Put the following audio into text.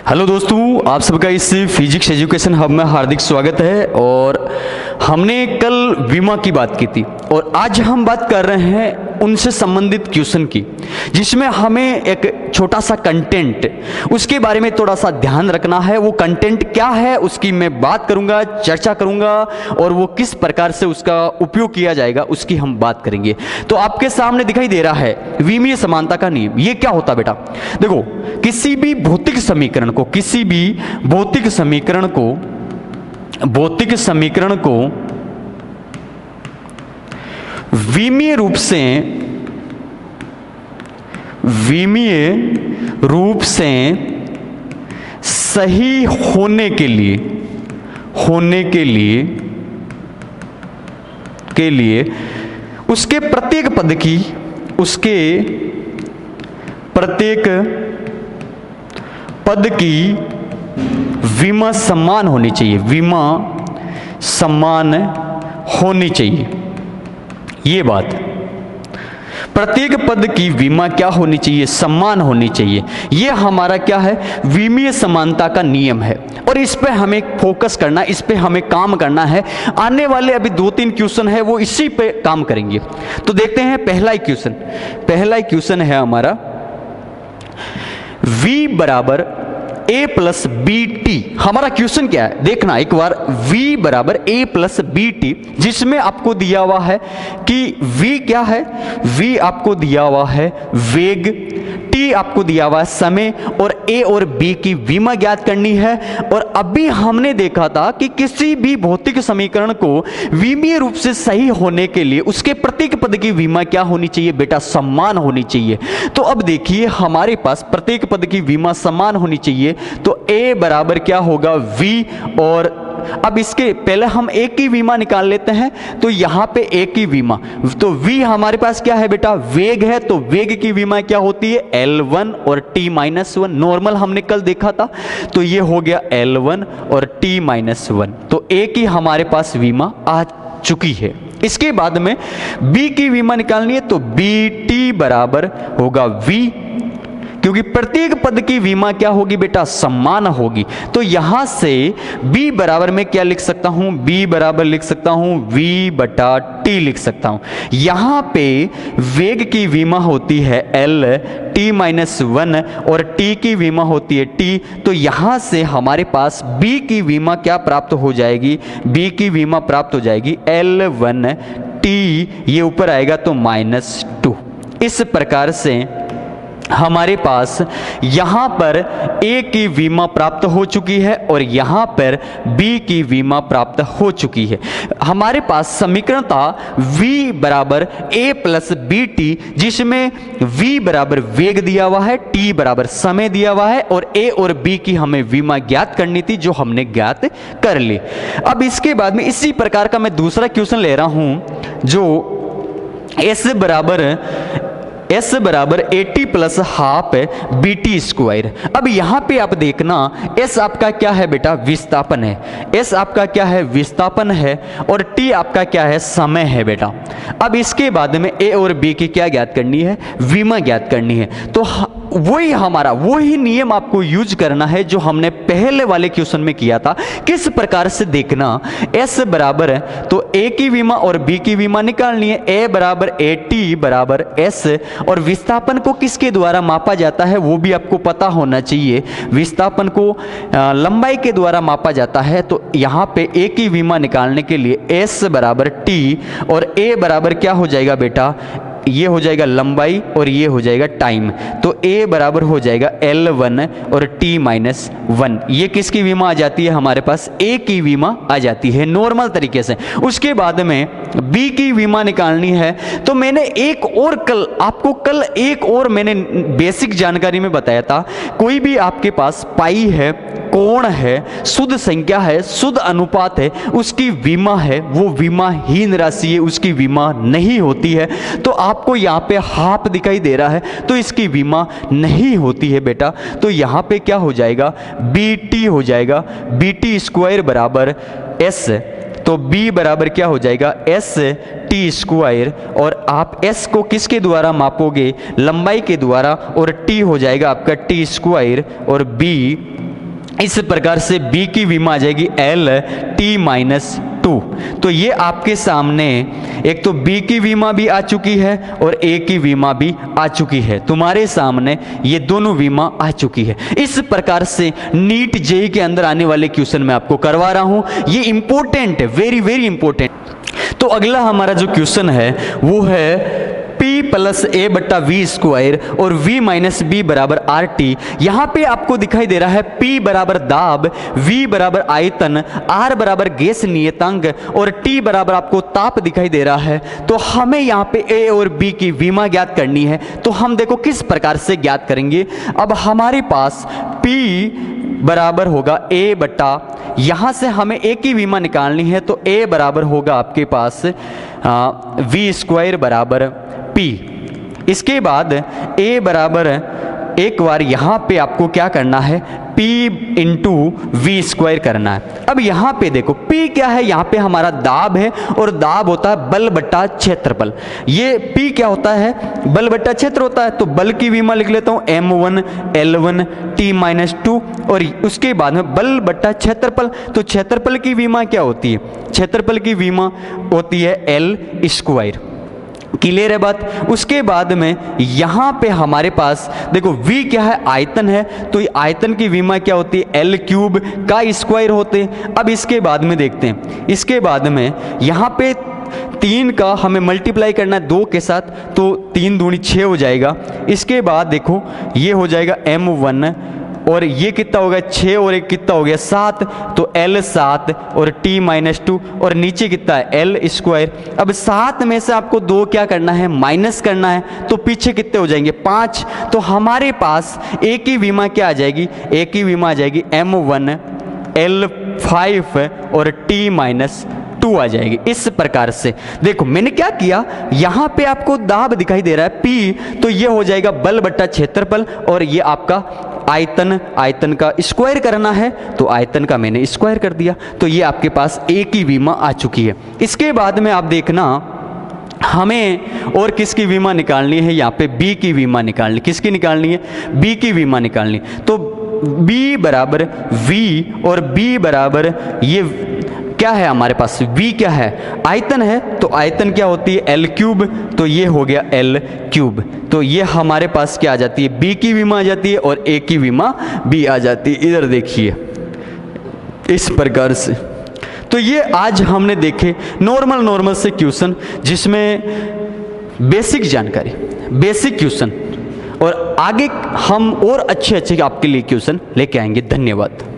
Hello दोस्तों, आप सबका इस फिजिक्स एजुकेशन हब में हार्दिक स्वागत है। और हमने कल विमा की बात की थी और आज हम बात कर रहे हैं उनसे संबंधित क्वेश्चन की, जिसमें हमें एक छोटा सा कंटेंट उसके बारे में थोड़ा सा ध्यान रखना है। वो कंटेंट क्या है उसकी मैं बात करूंगा, चर्चा करूंगा और वो किस प्रकार से उसका उपयोग किया जाएगा उसकी हम बात करेंगे। तो आपके सामने दिखाई दे रहा है विमीय समानता का नियम। ये क्या होता है बेटा? देखो, किसी भी भौतिक समीकरण को विमीय रूप से सही होने के लिए उसके प्रत्येक पद की विमा समान होनी चाहिए। ये बात, प्रत्येक पद की विमा क्या होनी चाहिए? समान होनी चाहिए। ये हमारा क्या है? विमीय समानता का नियम है। और इस पे हमें फोकस करना, इस पे हमें काम करना है। आने वाले अभी 2-3 क्वेश्चन है वो इसी पे काम करेंगे। तो देखते हैं पहला क्वेश्चन है हमारा, V बराबर a प्लस बी टी। हमारा क्वेश्चन क्या है देखना एक बार। V बराबर a प्लस बी टी, जिसमें आपको दिया हुआ है कि V क्या है? V आपको दिया हुआ है वेग, T आपको दिया हुआ है समय और A और B की विमा ज्ञात करनी है। और अभी हमने देखा था कि किसी भी भौतिक समीकरण को विमीय रूप से सही होने के लिए उसके प्रत्येक पद की विमा क्या होनी चाहिए बेटा? समान होनी चाहिए। तो अब देखिए हमारे पास प्रत्येक पद की विमा समान होनी चाहिए। तो A बराबर क्या होगा? V। और अब इसके पहले हम A की विमा निकाल लेते हैं। तो यहां पे A की विमा, तो V हमारे पास क्या है बेटा? वेग है। तो वेग की विमा क्या होती है? L1 और T-1। नॉर्मल हमने कल देखा था। तो ये हो गया L1 और T-1। तो A की हमारे पास विमा आ चुकी है। इसके बाद में B की विमा निकालनी है। तो BT बराबर होगा V, क्योंकि प्रत्येक पद की विमा क्या होगी बेटा? समान होगी। तो यहां से B बराबर में क्या लिख सकता हूं? B बराबर लिख सकता हूं V बटा T लिख सकता हूं। यहां पे वेग की विमा होती है L T-1 और T की विमा होती है T। तो यहां से हमारे पास B की विमा क्या प्राप्त हो जाएगी? B की विमा प्राप्त हो जाएगी L1 T, ये ऊपर आएगा तो -2। इस प्रकार से हमारे पास यहां पर A की विमा प्राप्त हो चुकी है और यहां पर B की विमा प्राप्त हो चुकी है। हमारे पास समीकरण था V बराबर A प्लस बी टी, जिसमें V बराबर वेग दिया हुआ है, T बराबर समय दिया हुआ है और A और B की हमें विमा ज्ञात करनी थी, जो हमने ज्ञात कर ली। अब इसके बाद में इसी प्रकार का मैं दूसरा क्वेश्चन ले रहा हूं, जो S बराबर AT plus half BT square. अब यहां पे आप देखना, S आपका क्या है बेटा? विस्थापन है। S आपका क्या है? विस्थापन है। और T आपका क्या है? समय है बेटा। अब इसके बाद में A और B की क्या ज्ञात करनी है? विमा ज्ञात करनी है। तो वही नियम आपको यूज करना है जो हमने पहले वाले क्वेश्चन में किया था। किस प्रकार से देखना, S बराबर है तो A की विमा और B की विमा निकालनी है। A बराबर AT बराबर S। और विस्थापन को किसके द्वारा मापा जाता है वो भी आपको पता होना चाहिए। विस्थापन को लंबाई के द्वारा मापा जाता है। तो यहां पे A की विमा निकालने के लिए S बराबर T और A बराबर क्या हो जाएगा बेटा? ये हो जाएगा लंबाई और ये हो जाएगा टाइम। तो A बराबर हो जाएगा L1 और T-1। ये किसकी विमा आ जाती है? हमारे पास A की विमा आ जाती है नॉर्मल तरीके से। उसके बाद में B की विमा निकालनी है। तो मैंने आपको कल एक और मैंने बेसिक जानकारी में बताया था, कोई भी आपके पास पाई है, कोण है, शुद्ध संख्या है, शुद्ध अनुपात है, उसकी विमा है, वो विमाहीन राशि है, उसकी विमा नहीं होती है। तो आपको यहाँ पे हाफ दिखाई दे रहा है तो इसकी विमा नहीं होती है बेटा। तो यहाँ पे क्या हो जाएगा? BT हो जाएगा, BT स्क्वायर बराबर S। तो B बराबर क्या हो जाएगा? ST square. और आप S को किसके द्वारा मापोगे? लंबाई के द्वारा। और T हो जाएगा आपका T स्क्वायर और B इस प्रकार से b की विमा आ जाएगी LT-2। तो ये आपके सामने एक तो b की विमा भी आ चुकी है और a की विमा भी आ चुकी है, तुम्हारे सामने ये दोनों विमा आ चुकी है। इस प्रकार से नीट जेईई के अंदर आने वाले क्वेश्चन मैं आपको करवा रहा हूं, ये इंपॉर्टेंट है, वेरी वेरी इंपॉर्टेंट। तो अगला हमारा जो क्वेश्चन है वो है P प्लस ए बट्टा वी स्क्वायर और V माइनस बी बराबर आर टी। यहाँ पे आपको दिखाई दे रहा है P बराबर दाब, V बराबर आयतन, R बराबर गैस नियतांक और T बराबर आपको ताप दिखाई दे रहा है। तो हमें यहाँ पे A और B की विमा ज्ञात करनी है। तो हम देखो किस प्रकार से ज्ञात करेंगे। अब हमारे पास P बराबर होगा A बट्टा, यहाँ से हमें A की विमा निकालनी है तो A बराबर होगा आपके पास V स्क्वायर बराबर P। इसके बाद A बराबर एक बार यहाँ पे आपको क्या करना है, P इंटू वी स्क्वायर करना है। अब यहाँ पे देखो P क्या है, यहाँ पे हमारा दाब है और दाब होता है बल बट्टा क्षेत्रफल। ये P क्या होता है, बल बट्टा क्षेत्र होता है। तो बल की विमा लिख लेता हूँ M1 L1 T-2 और उसके बाद में बल बट्टा क्षेत्रफल। तो क्षेत्रफल की विमा क्या होती है, क्षेत्रफल की विमा होती है L स्क्वायर। क्लियर है बात। उसके बाद में यहाँ पे हमारे पास देखो V क्या है, आयतन है, तो ये आयतन की विमा क्या होती है, L क्यूब का स्क्वायर होते हैं। अब इसके बाद में देखते हैं, इसके बाद में यहाँ पे 3 का हमें मल्टीप्लाई करना है 2 के साथ, तो 3 दूनी 6 हो जाएगा। इसके बाद देखो ये हो जाएगा M1 और ये कितना होगा 6 और एक कितना हो गया 7, तो L 7 और T-2 और नीचे कितना है L स्क्वायर। अब 7 में से आपको 2 क्या करना है, माइनस करना है, तो पीछे कितने हो जाएंगे 5। तो हमारे पास A की विमा क्या आ जाएगी, A की विमा आ जाएगी M1 L 5 और T-2 आ जाएगी। इस प्रकार से देखो मैंने क्या किया, यहाँ पे आपको दाब दिखाई दे रहा है P, तो ये हो जाएगा बल बट्टा क्षेत्रफल और ये आपका आयतन, आयतन का स्क्वायर करना है तो आयतन का मैंने स्क्वायर कर दिया। तो ये आपके पास A की विमा आ चुकी है। इसके बाद में आप देखना हमें और किसकी विमा निकालनी है, यहाँ पे B की विमा निकालनी, किसकी निकालनी है, B की विमा निकालनी। तो B बराबर V और B बराबर ये क्या है हमारे पास, V क्या है, आयतन है, तो आयतन क्या होती है L क्यूब, तो ये हो गया L क्यूब। तो ये हमारे पास क्या आ जाती है, B की विमा आ जाती है और A की विमा B आ जाती है। इधर देखिए इस प्रकार से। तो ये आज हमने देखे नॉर्मल से क्वेश्चन जिसमें बेसिक जानकारी, बेसिक क्वेश्चन, और आगे हम और अच्छे आपके लिए क्वेश्चन लेके आएंगे। धन्यवाद।